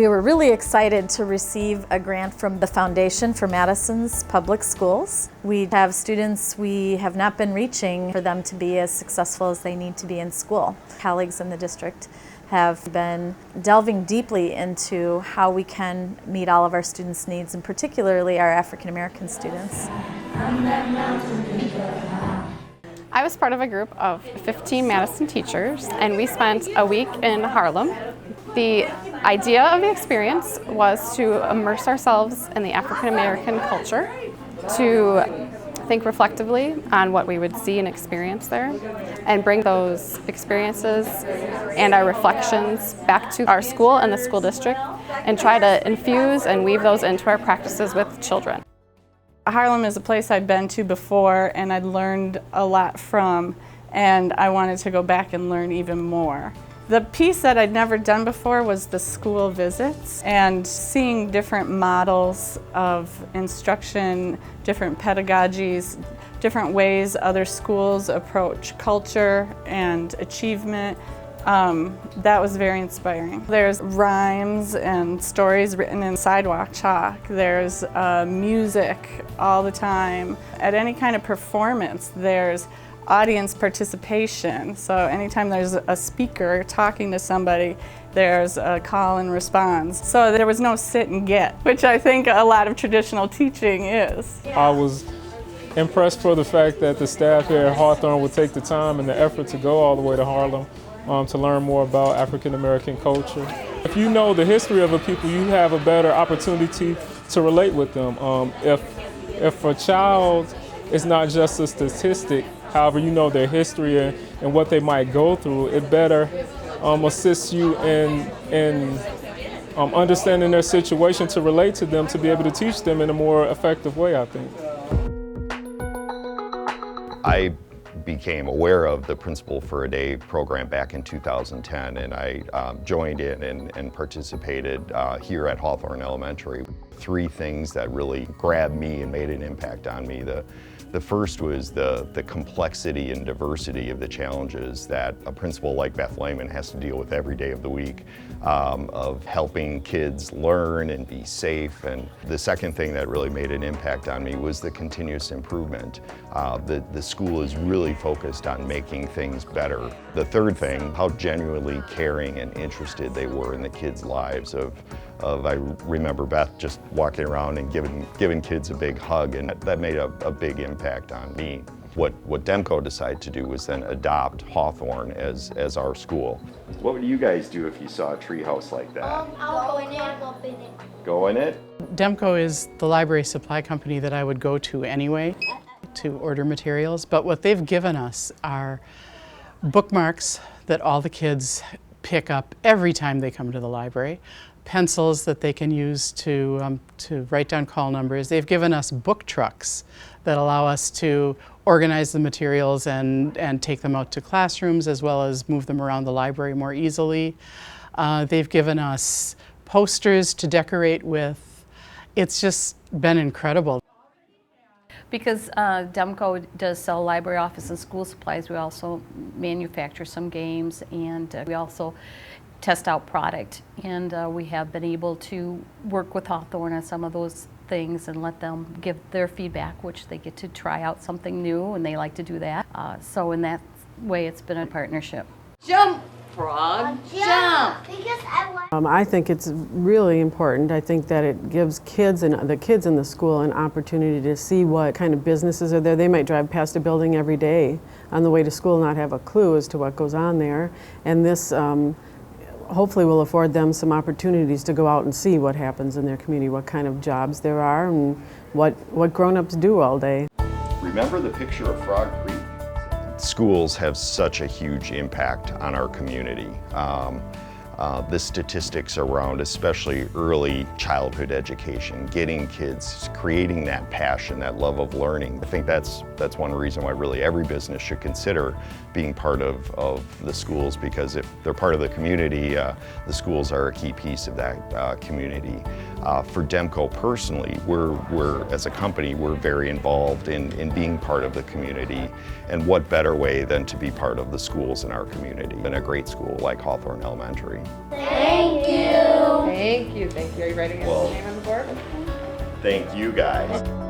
We were really excited to receive a grant from the Foundation for Madison's Public Schools. We have students we have not been reaching for them to be as successful as they need to be in school. Colleagues in the district have been delving deeply into how we can meet all of our students' needs, and particularly our African American students. I was part of a group of 15 Madison teachers, and we spent a week in Harlem. The idea of the experience was to immerse ourselves in the African American culture, to think reflectively on what we would see and experience there, and bring those experiences and our reflections back to our school and the school district, and try to infuse and weave those into our practices with children. Harlem is a place I'd been to before and I'd learned a lot from, and I wanted to go back and learn even more. The piece that I'd never done before was the school visits, and seeing different models of instruction, different pedagogies, different ways other schools approach culture and achievement. That was very inspiring. There's rhymes and stories written in sidewalk chalk. There's music all the time. At any kind of performance, there's audience participation. So anytime there's a speaker talking to somebody, there's a call and response. So there was no sit and get, which I think a lot of traditional teaching is. I was impressed for the fact that the staff here at Hawthorne would take the time and the effort to go all the way to Harlem to learn more about African American culture. If you know the history of a people, you have a better opportunity to relate with them. If a child is not just a statistic, however you know their history and what they might go through, it better assist you in understanding their situation to relate to them, to be able to teach them in a more effective way, I think. I became aware of the Principal for a Day program back in 2010, and I joined in and participated here at Hawthorne Elementary. Three things that really grabbed me and made an impact on me. The first was the complexity and diversity of the challenges that a principal like Beth Lehman has to deal with every day of the week, of helping kids learn and be safe. And the second thing that really made an impact on me was the continuous improvement. The school is really focused on making things better. The third thing, how genuinely caring and interested they were in the kids' lives. I remember Beth just walking around and giving kids a big hug, and that made a big impact on me. What DEMCO decided to do was then adopt Hawthorne as our school. What would you guys do if you saw a treehouse like that? I'll go in it. Go in it? DEMCO is the library supply company that I would go to anyway to order materials, but what they've given us are bookmarks that all the kids pick up every time they come to the library, pencils that they can use to write down call numbers. They've given us book trucks that allow us to organize the materials and take them out to classrooms, as well as move them around the library more easily. They've given us posters to decorate with. It's just been incredible. Because DEMCO does sell library, office, and school supplies, we also manufacture some games, and we also test out product. And we have been able to work with Hawthorne on some of those things and let them give their feedback, which they get to try out something new, and they like to do that. So in that way, it's been a partnership. Jump, frog, jump! I think it's really important. I think that it gives kids and the kids in the school an opportunity to see what kind of businesses are there. They might drive past a building every day on the way to school and not have a clue as to what goes on there. And this hopefully will afford them some opportunities to go out and see what happens in their community, what kind of jobs there are, and what grown-ups do all day. Remember the picture of Frog Creek? Schools have such a huge impact on our community. The statistics around especially early childhood education, getting kids, creating that passion, that love of learning. I think that's one reason why really every business should consider being part of the schools, because if they're part of the community, the schools are a key piece of that community. For DEMCO personally, we're as a company, we're very involved in being part of the community, and what better way than to be part of the schools in our community than a great school like Hawthorne Elementary. Thank you. Thank you, thank you. Are you writing his name on the board? Thank you guys.